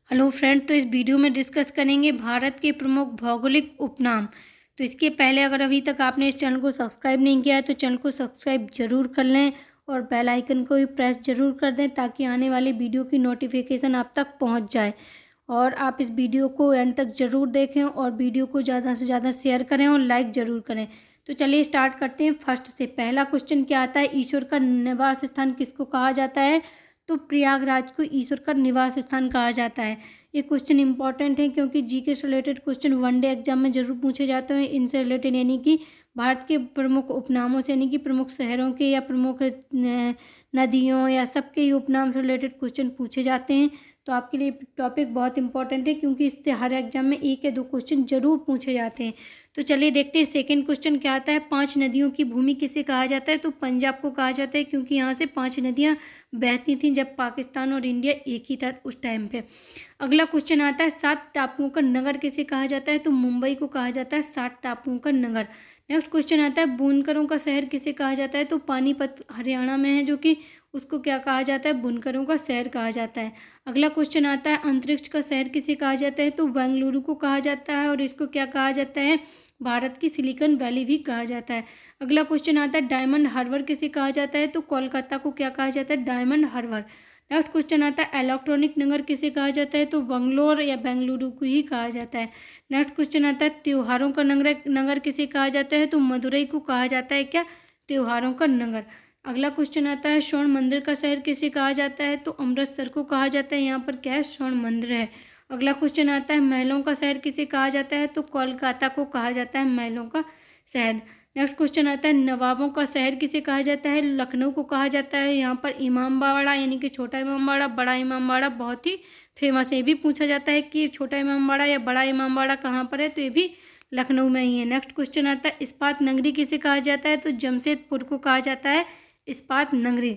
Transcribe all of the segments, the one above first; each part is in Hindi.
हेलो फ्रेंड, तो इस वीडियो में डिस्कस करेंगे भारत के प्रमुख भौगोलिक उपनाम। तो इसके पहले अगर अभी तक आपने इस चैनल को सब्सक्राइब नहीं किया है तो चैनल को सब्सक्राइब जरूर कर लें और बेल आइकन को भी प्रेस जरूर कर दें ताकि आने वाली वीडियो की नोटिफिकेशन आप तक पहुंच जाए। और आप इस वीडियो को एंड तक ज़रूर देखें और वीडियो को ज़्यादा से ज़्यादा शेयर करें और लाइक ज़रूर करें। तो चलिए स्टार्ट करते हैं। फर्स्ट से पहला क्वेश्चन क्या आता है, ईश्वर का निवास स्थान किसको कहा जाता है? तो प्रयागराज को ईश्वर का निवास स्थान कहा जाता है। ये क्वेश्चन इंपॉर्टेंट है क्योंकि जीके से रिलेटेड क्वेश्चन वनडे एग्जाम में जरूर पूछे जाते हैं इनसे रिलेटेड, यानी कि भारत के प्रमुख उपनामों से, यानी कि प्रमुख शहरों के या प्रमुख नदियों या सबके ही उपनाम से रिलेटेड क्वेश्चन पूछे जाते हैं। तो आपके लिए टॉपिक बहुत इंपॉर्टेंट है क्योंकि इससे हर एग्जाम में एक या दो क्वेश्चन जरूर पूछे जाते हैं। तो चलिए देखते हैं सेकंड क्वेश्चन क्या आता है। 5 नदियों की भूमि किसे कहा जाता है? तो पंजाब को कहा जाता है क्योंकि यहाँ से 5 नदियाँ बहती थीं जब पाकिस्तान और इंडिया एक ही था उस टाइम पे। अगला क्वेश्चन आता है 7 टापुओं का नगर किसे कहा जाता है? तो मुंबई को कहा जाता है 7 टापुओं का नगर। नेक्स्ट क्वेश्चन आता है बुनकरों का शहर किसे कहा जाता है? तो पानीपत हरियाणा में है जो कि उसको क्या कहा जाता है? बुनकरों का शहर कहा जाता है। अगला क्वेश्चन आता है अंतरिक्ष का शहर किसे कहा जाता है? तो बेंगलुरु को कहा जाता है और इसको क्या कहा जाता है? भारत की सिलिकॉन वैली भी कहा जाता है। अगला क्वेश्चन आता है डायमंड हार्बर किसे कहा जाता है? तो कोलकाता को क्या कहा जाता है? Diamond harbour. नेक्स्ट क्वेश्चन आता है इलेक्ट्रॉनिक नगर किसे कहा जाता है? तो बंगलोर या बेंगलुरु को ही कहा जाता है। नेक्स्ट क्वेश्चन आता है त्योहारों का नगर किसे कहा जाता है? तो मदुरई को कहा जाता है क्या? त्योहारों का नगर। अगला क्वेश्चन आता है स्वर्ण मंदिर का शहर किसे कहा जाता है? तो अमृतसर को कहा जाता है। यहाँ पर क्या है? स्वर्ण मंदिर है। अगला क्वेश्चन आता है महलों का शहर किसे कहा जाता है? तो कोलकाता को कहा जाता है महलों का शहर। नेक्स्ट क्वेश्चन आता है नवाबों का शहर किसे कहा जाता है? लखनऊ को कहा जाता है। यहाँ पर इमामबाड़ा यानी कि छोटा इमामबाड़ा, बड़ा इमामबाड़ा बहुत ही फेमस है। ये भी पूछा जाता है कि छोटा इमामबाड़ा या बड़ा इमामबाड़ा कहाँ पर है, तो ये भी लखनऊ में ही है। नेक्स्ट क्वेश्चन आता है इस्पात नगरी किसे कहा जाता है? तो जमशेदपुर को कहा जाता है इस्पात नगरी।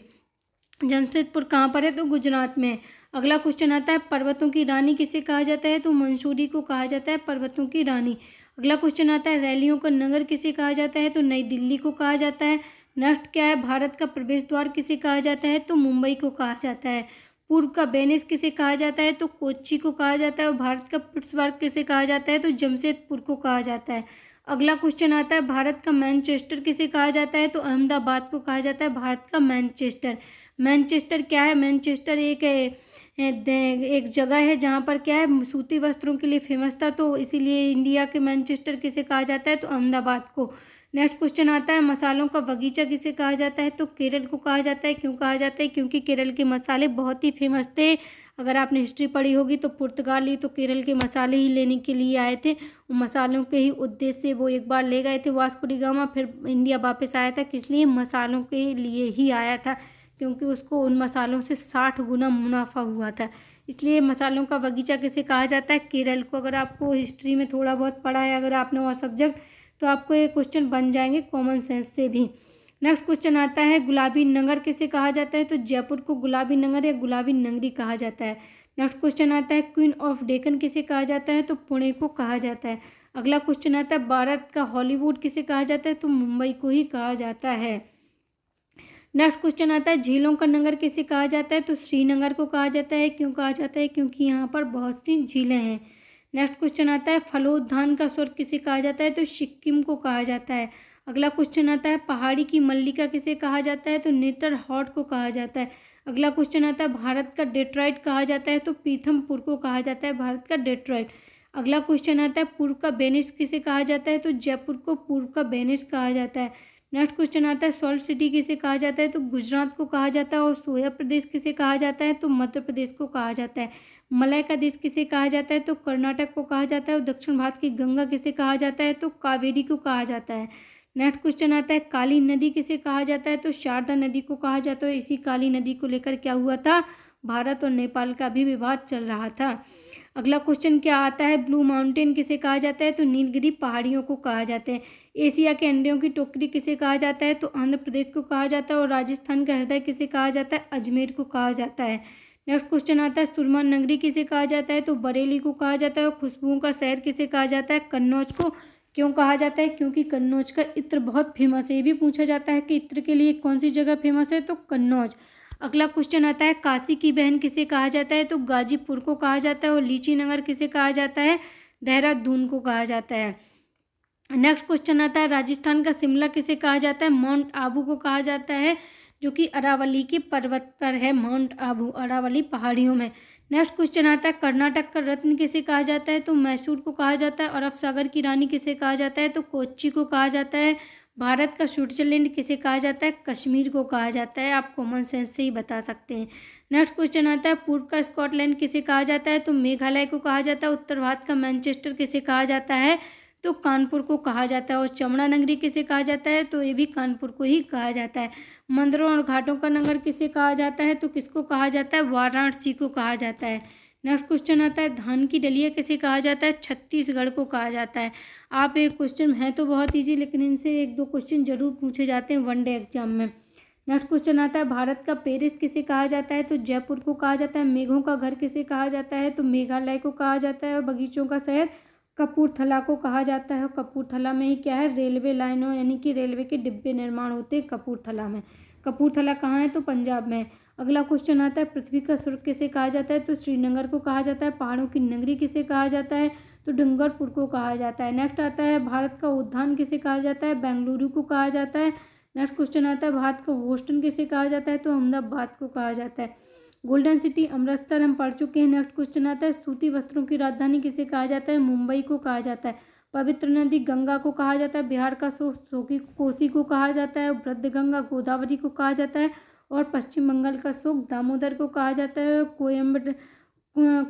जमशेदपुर कहाँ पर है? तो गुजरात में। अगला क्वेश्चन आता है पर्वतों की रानी किसे कहा जाता है? तो मंसूरी को कहा जाता है पर्वतों की रानी। अगला क्वेश्चन आता है रैलियों का नगर किसे कहा जाता है? तो नई दिल्ली को कहा जाता है। नेक्स्ट क्या है भारत का प्रवेश द्वार किसे कहा जाता है? तो मुंबई को कहा जाता है। पूर्व का वेनिस किसे कहा जाता है? तो कोच्चि को कहा जाता है। और भारत का पिट्सबर्ग किसे कहा जाता है? तो जमशेदपुर को कहा जाता है। अगला क्वेश्चन आता है भारत का मैनचेस्टर किसे कहा जाता है? तो अहमदाबाद को कहा जाता है भारत का मैनचेस्टर। मैनचेस्टर क्या है? मैनचेस्टर एक जगह है जहाँ पर क्या है सूती वस्त्रों के लिए फेमस था, तो इसीलिए इंडिया के मैनचेस्टर किसे कहा जाता है? तो अहमदाबाद को। नेक्स्ट क्वेश्चन आता है मसालों का बगीचा किसे कहा जाता है? तो केरल को कहा जाता है। क्यों कहा जाता है? क्योंकि केरल के मसाले बहुत ही फेमस थे। अगर आपने हिस्ट्री पढ़ी होगी तो पुर्तगाली तो केरल के मसाले ही लेने के लिए आए थे। मसालों के ही उद्देश्य से वो एक बार ले गए थे वास्को डी गामा, फिर इंडिया वापस आया था। किस लिए? मसालों के लिए ही आया था क्योंकि उसको उन मसालों से 60 गुना मुनाफा हुआ था। इसलिए मसालों का बगीचा किसे कहा जाता है? केरल को। अगर आपको हिस्ट्री में थोड़ा बहुत पढ़ा है अगर आपने वो सब्जेक्ट, तो आपको ये क्वेश्चन बन जाएंगे कॉमन सेंस से भी। नेक्स्ट क्वेश्चन आता है गुलाबी नगर किसे कहा जाता है? तो जयपुर को गुलाबी नगर या गुलाबी नगरी कहा जाता है। नेक्स्ट क्वेश्चन आता है क्वीन ऑफ डेक्कन किसे कहा जाता है? तो पुणे को कहा जाता है। अगला क्वेश्चन आता है भारत का हॉलीवुड किसे कहा जाता है? तो मुंबई को ही कहा जाता है। नेक्स्ट क्वेश्चन आता है झीलों का नगर किसे कहा जाता है? तो श्रीनगर को कहा जाता है। क्यों कहा जाता है? क्योंकि यहाँ पर बहुत सी झीलें हैं। नेक्स्ट क्वेश्चन आता है फलोद्यान का स्वर्ग किसे कहा जाता है? तो सिक्किम को कहा जाता है। अगला क्वेश्चन आता है पहाड़ी की मल्लिका किसे कहा जाता है? तो नेतर हॉट को कहा जाता है। अगला क्वेश्चन आता है भारत का डेट्रॉइट कहा जाता है? तो पीथमपुर को कहा जाता है भारत का डेट्रॉइट। अगला क्वेश्चन आता है पूर्व का वेनिस किसे कहा जाता है? तो जयपुर को पूर्व का वेनिस कहा जाता है। नेक्स्ट क्वेश्चन आता है सॉल्ट सिटी किसे कहा जाता है? तो गुजरात को कहा जाता है। और सोया प्रदेश किसे कहा जाता है? तो मध्य प्रदेश को कहा जाता है। मलय का देश किसे कहा जाता है? तो कर्नाटक को कहा जाता है। और दक्षिण भारत की गंगा किसे कहा जाता है? तो कावेरी को कहा जाता है। नेक्स्ट क्वेश्चन आता है काली नदी किसे कहा जाता है? तो शारदा नदी को कहा जाता है। इसी काली नदी को लेकर क्या हुआ था? भारत और नेपाल का भी विवाद चल रहा था। अगला क्वेश्चन क्या आता है ब्लू माउंटेन किसे कहा जाता है? तो नीलगिरी पहाड़ियों को कहा जाता है। एशिया के अंडों की टोकरी किसे कहा जाता है? तो आंध्र प्रदेश को कहा जाता है। और राजस्थान का हृदय किसे कहा जाता है? अजमेर को कहा जाता है। नेक्स्ट क्वेश्चन आता है सुरमा नगरी किसे कहा जाता है? तो बरेली को कहा जाता है। और खुशबुओं का शहर किसे कहा जाता है? कन्नौज को। क्यों कहा जाता है? क्योंकि कन्नौज का इत्र बहुत फेमस है। ये भी पूछा जाता है कि इत्र के लिए कौन सी जगह फेमस है? तो कन्नौज। अगला क्वेश्चन आता है काशी की बहन किसे कहा जाता है? तो गाजीपुर को कहा जाता है। और लीची नगर किसे कहा जाता है? देहरादून को कहा जाता है। नेक्स्ट क्वेश्चन आता है राजस्थान का शिमला किसे कहा जाता है? माउंट आबू को कहा जाता है, जो कि अरावली के पर्वत पर है। माउंट आबू अरावली पहाड़ियों में। नेक्स्ट क्वेश्चन आता है कर्नाटक का रत्न किसे कहा जाता है? तो मैसूर को कहा जाता है। अरब सागर की रानी किसे कहा जाता है? तो कोच्चि को कहा जाता है। भारत का स्विट्जरलैंड किसे कहा जाता है? कश्मीर को कहा जाता है। आप कॉमन सेंस से ही बता सकते हैं। नेक्स्ट क्वेश्चन आता है पूर्व का स्कॉटलैंड किसे कहा जाता है? तो मेघालय को कहा जाता है। उत्तर भारत का मैनचेस्टर किसे कहा जाता है? तो कानपुर को कहा जाता है। और चमड़ा नगरी किसे कहा जाता है? तो ये भी कानपुर को ही कहा जाता है। मंदिरों और घाटों का नगर किसे कहा जाता है? तो किसको कहा जाता है? वाराणसी को कहा जाता है। नेक्स्ट क्वेश्चन आता है धान की डलिया किसे कहा जाता है? छत्तीसगढ़ को कहा जाता है। आप एक क्वेश्चन है तो बहुत ईजी, लेकिन इनसे एक दो क्वेश्चन जरूर पूछे जाते हैं वनडे एग्जाम में। नेक्स्ट क्वेश्चन आता है भारत का पेरिस किसे कहा जाता है? तो जयपुर को कहा जाता है। मेघों का घर किसे कहा जाता है? तो मेघालय को कहा जाता है। और बगीचों का शहर कपूरथला को कहा जाता है। कपूरथला में ही क्या है? रेलवे लाइनों यानी कि रेलवे के डिब्बे निर्माण होते हैं कपूरथला में। कपूरथला कहाँ है? तो पंजाब में। अगला क्वेश्चन आता है पृथ्वी का स्वर्ग किसे कहा जाता है? तो श्रीनगर को कहा जाता है। पहाड़ों की नगरी किसे कहा जाता है? तो डूंगरपुर को कहा जाता है। नेक्स्ट आता है भारत का उद्यान किसे कहा जाता है? बेंगलुरु को कहा जाता है। नेक्स्ट क्वेश्चन आता है भारत का बोस्टन किसे कहा जाता है? तो अहमदाबाद को कहा जाता है। गोल्डन सिटी अमृतसर हम पढ़ चुके हैं। नेक्स्ट क्वेश्चन आता है सूती वस्त्रों की राजधानी किसे कहा जाता है? मुंबई को कहा जाता है। पवित्र नदी गंगा को कहा जाता है। बिहार का शोक कोसी को कहा जाता है। वृद्ध गंगा गोदावरी को कहा जाता है। और पश्चिम बंगाल का शोक दामोदर को कहा जाता है।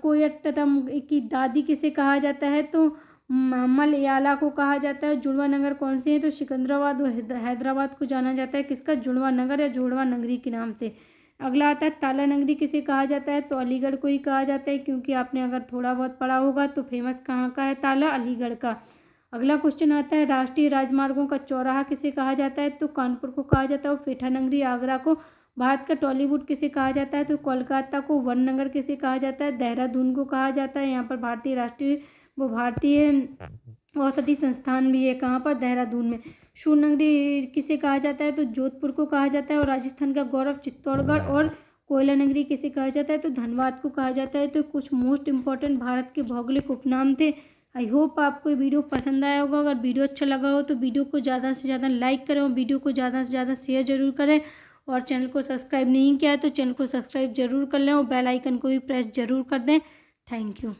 कोयट्टम की दादी किसे कहा जाता है? तो मलयाला को कहा जाता है। जुड़वा नगर कौन से हैं? तो सिकंदराबाद और हैदराबाद को जाना जाता है किसका? जुड़वा नगर या जुड़वा नगरी के नाम से। अगला आता है ताला नगरी किसे कहा जाता है? तो अलीगढ़ को ही कहा जाता है, क्योंकि आपने अगर थोड़ा बहुत पढ़ा होगा तो फेमस कहाँ का है ताला? अलीगढ़ का। अगला क्वेश्चन आता है राष्ट्रीय राजमार्गों का चौराहा किसे कहा जाता है? तो कानपुर को कहा जाता है। और पेठा नगरी आगरा को। भारत का टॉलीवुड किसे कहा जाता है? तो कोलकाता को। वन नगर किसे कहा जाता है? देहरादून को कहा जाता है। यहाँ पर भारतीय औषधि संस्थान भी है। कहाँ पर? देहरादून में। सूर्य नगरी किसे कहा जाता है? तो जोधपुर को कहा जाता है। और राजस्थान का गौरव चित्तौड़गढ़। और कोयला नगरी किसे कहा जाता है? तो धनबाद को कहा जाता है। तो कुछ मोस्ट इंपॉर्टेंट भारत के भौगोलिक उपनाम थे। आई होप आपको ये वीडियो पसंद आया होगा। अगर वीडियो अच्छा लगा हो तो वीडियो को ज़्यादा से ज़्यादा लाइक करें और वीडियो को ज़्यादा से ज़्यादा शेयर जरूर करें। और चैनल को सब्सक्राइब नहीं किया है तो चैनल को सब्सक्राइब जरूर कर लें और बेल आइकन को भी प्रेस जरूर कर दें। Thank you.